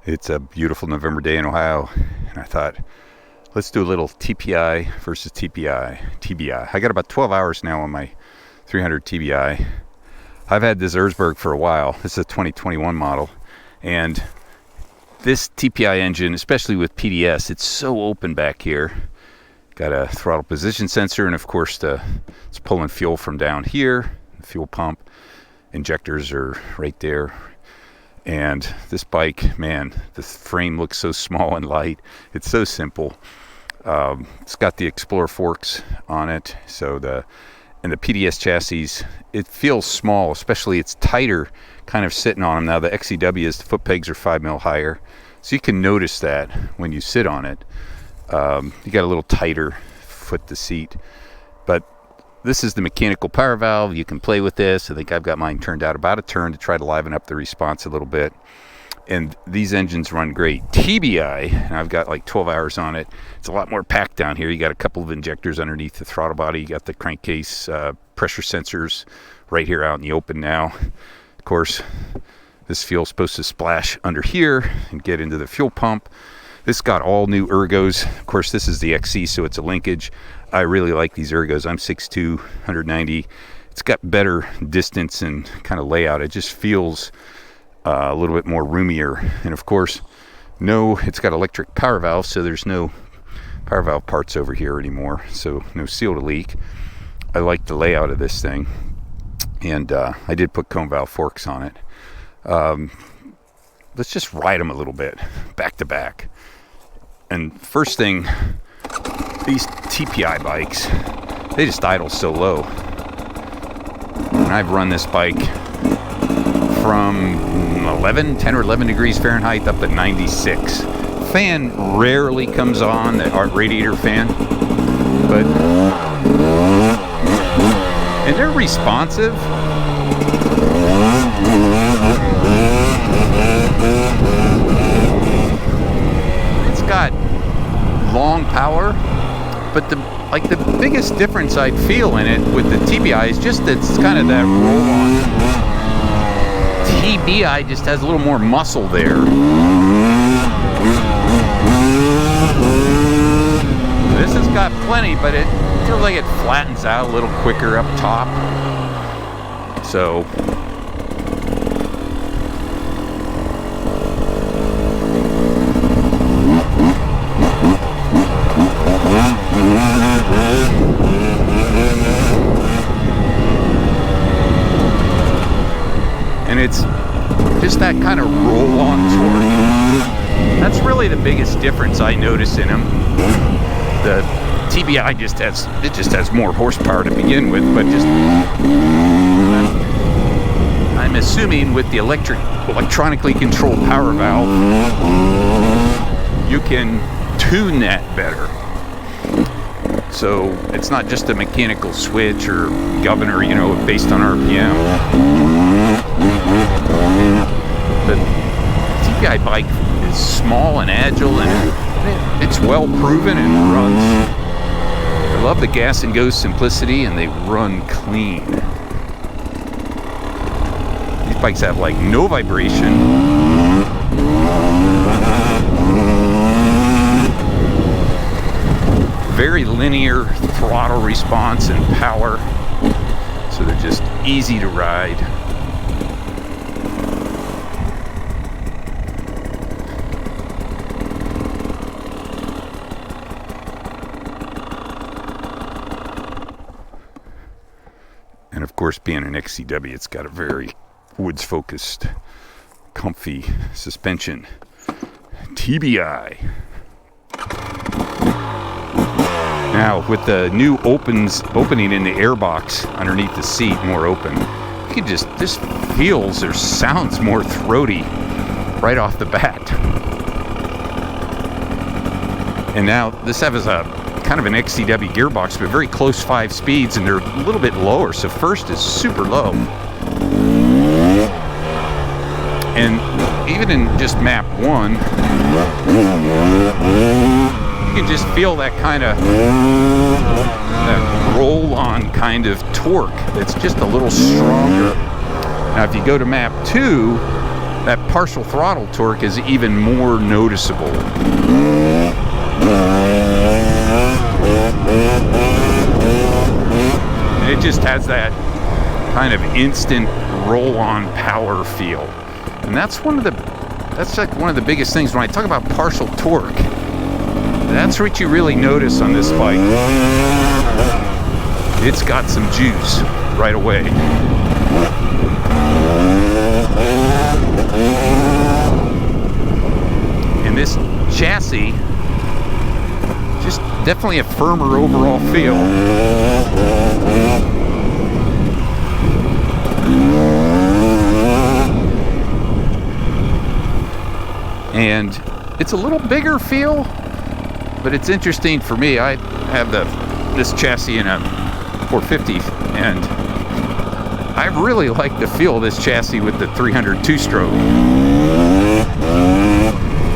It's a beautiful November day in Ohio, and I thought, let's do a little TPI versus TPI, TBI. I got about 12 hours now on my 300 TBI. I've had this Erzberg for a while. This is a 2021 model, and this TPI engine, especially with PDS, it's so open back here. Got a throttle position sensor, and of course it's pulling fuel from down here. The fuel pump injectors are right there. And this bike, man, the frame looks so small and light. It's so simple. It's got the Explorer forks on it, and the PDS chassis, it feels small, especially it's tighter kind of sitting on them. Now the XCWs, the foot pegs are 5 mil higher, so you can notice that when you sit on it. You got a little tighter foot to seat, but this is the mechanical power valve. You can play with this. I think I've got mine turned out about a turn to try to liven up the response a little bit. And these engines run great. TBI, and I've got like 12 hours on it. It's a lot more packed down here. You got a couple of injectors underneath the throttle body. You got the crankcase pressure sensors right here out in the open now. Of course, this fuel's supposed to splash under here and get into the fuel pump. This got all new ergos. Of course, this is the XC, so it's a linkage. I really like these ergos. I'm 6'2", 190. It's got better distance and kind of layout. It just feels a little bit more roomier. And of course, it's got electric power valve, so there's no power valve parts over here anymore, so no seal to leak. I like the layout of this thing, and I did put cone valve forks on it. Let's just ride them a little bit, back to back. And first thing, these TPI bikes, they just idle so low. And I've run this bike from 10 or 11 degrees Fahrenheit up to 96. Fan rarely comes on, the radiator fan, and they're responsive. It's got long power, but the biggest difference I'd feel in it with the TBI is just that it's kind of that roll-on. TBI just has a little more muscle there. This has got plenty, but it feels like it flattens out a little quicker up top. So and it's just that kind of roll-on torque. That's really the biggest difference I notice in them. The TBI just has more horsepower to begin with, but I'm assuming with the electronically controlled power valve, you can tune that better. So it's not just a mechanical switch or governor, based on RPM. The TPI bike is small and agile, and it's well proven and runs. I love the gas and go simplicity, and they run clean. These bikes have like no vibration. Very linear throttle response and power, so they're just easy to ride. And of course, being an XCW, it's got a very woods-focused, comfy suspension. TBI. Now, with the new opening in the airbox underneath the seat, more open, you can this feels or sounds more throaty right off the bat. And now this has a kind of an XCW gearbox, but very close 5 speeds, and they're a little bit lower. So first is super low. And even in just map 1, you can just feel that kind of that roll-on kind of torque that's just a little stronger. Now if you go to map 2, that partial throttle torque is even more noticeable. And it just has that kind of instant roll-on power feel. And that's like one of the biggest things when I talk about partial torque. That's what you really notice on this bike. It's got some juice right away. And this chassis, just definitely a firmer overall feel. And it's a little bigger feel, but it's interesting for me. I have this chassis in a 450, and I really like the feel of this chassis with the 300 two-stroke.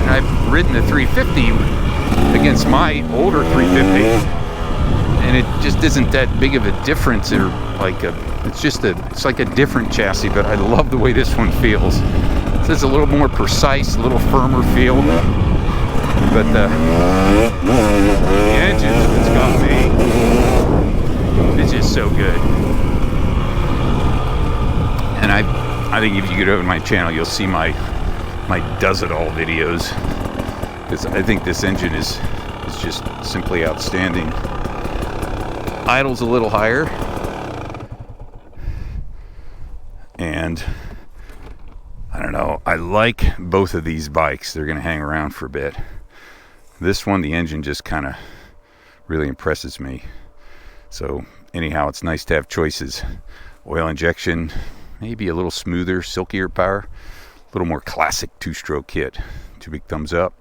And I've ridden the 350 against my older 350, and it just isn't that big of a difference. Or it's like a different chassis, but I love the way this one feels. It's a little more precise, a little firmer feel. But the engine, it's got me. It's just so good. And I think if you get over to my channel, you'll see my does it all videos. Because I think this engine is just simply outstanding. Idle's a little higher. And I don't know, I like both of these bikes. They're going to hang around for a bit. This one, the engine just kind of really impresses me. So anyhow, it's nice to have choices. Oil injection, maybe a little smoother, silkier power, a little more classic two-stroke kit. 2 big thumbs up.